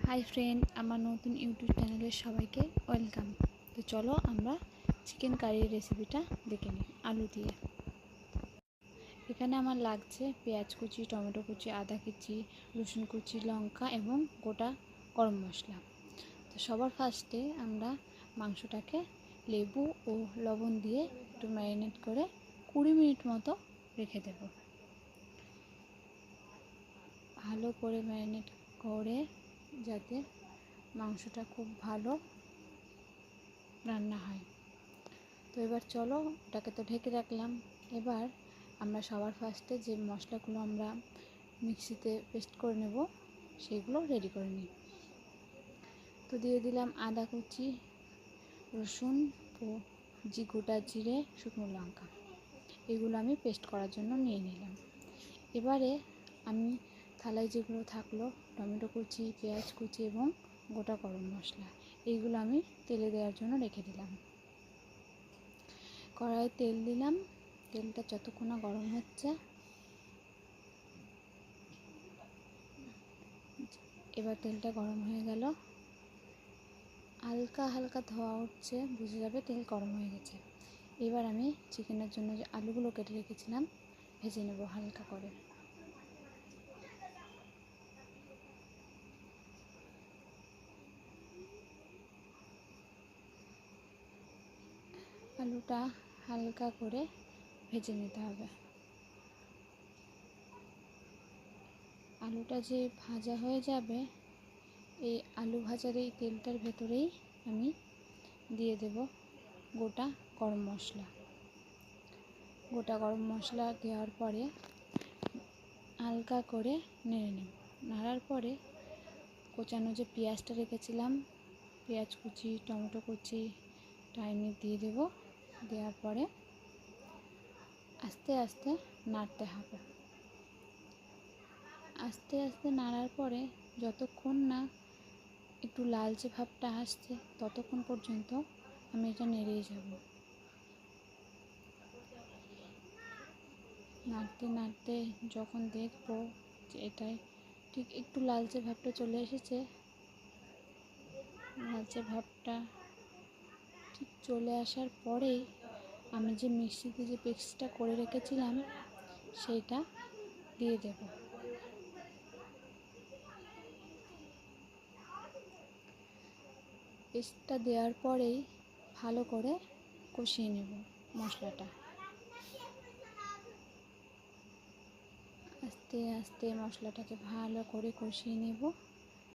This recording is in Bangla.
হাই ফ্রেন্ড, আমার নতুন ইউটিউব চ্যানেলের সবাইকে ওয়েলকাম। তো চলো আমরা চিকেন কারির রেসিপিটা দেখে নিই আলু দিয়ে। এখানে আমার লাগছে পেঁয়াজ কুচি, টমেটো কুচি, আদা কুচি, রসুন কুচি, লঙ্কা এবং গোটা গরম মশলা। তো সবার ফার্স্টে আমরা মাংসটাকে লেবু ও লবণ দিয়ে একটু ম্যারিনেট করে 20 মিনিট মতো রেখে দেব। ভালো করে ম্যারিনেট করে যাতে মাংসটা খুব ভালো রান্না হয়। তো এবার চলো, ওটাকে তো ঢেকে রাখলাম। এবার আমরা সবার ফার্স্টে যে মশলাগুলো আমরা মিক্সিতে পেস্ট করে নেব সেগুলো রেডি করে নিই। তো দিয়ে দিলাম আদা কুচি, রসুন ও গোটা জিরে, শুকনো লঙ্কা, এগুলো আমি পেস্ট করার জন্য নিয়ে নিলাম। এবারে আমি থালায় যেগুলো থাকলো টমেটো কুচি, পেঁয়াজ কুচি এবং গোটা গরম মশলা, এইগুলো আমি তেলে দেওয়ার জন্য রেখে দিলাম। কড়াইয়ে তেল দিলাম। তেলটা যতক্ষণ না গরম হচ্ছে, এবার তেলটা গরম হয়ে গেল, হালকা হালকা ধোঁয়া উঠছে, বুঝে যাবে তেল গরম হয়ে গেছে। এবার আমি চিকেনের জন্য যে আলুগুলো কেটে রেখেছিলাম ভেজে নেব হালকা করে। আলুটা হালকা করে ভেজে নিতে হবে। আলুটা যে ভাজা হয়ে যাবে, এই আলু ভাজার এই তেলটার ভেতরেই আমি দিয়ে দেব গোটা গরম মশলা। গোটা গরম মশলা দেওয়ার পরে হালকা করে নেড়ে নেব। নাড়ার পরে কোচানো যে পেঁয়াজটা রেখেছিলাম, পেঁয়াজ কুচি, টমেটো কুচি টাইমে দিয়ে দেব। দেওয়ার পরে আস্তে আস্তে নাড়তে হবে। আস্তে আস্তে নাড়ার পরে যতক্ষণ না একটু লালচে ভাবটা আসছে ততক্ষণ পর্যন্ত আমি এটা নেড়েই যাব। নাড়তে নাড়তে যখন দেখব যে এটাই ঠিক একটু লালচে ভাবটা চলে এসেছে, লালচে ভাবটা ঠিক চলে আসার পরেই আমি যে মিক্সিতে যে পেস্টটা করে রেখেছিলাম সেইটা দিয়ে দেব। পেস্টটা দেওয়ার পরেই ভালো করে কষিয়ে নেব মশলাটা। আস্তে আস্তে মশলাটাকে ভালো করে কষিয়ে নেব।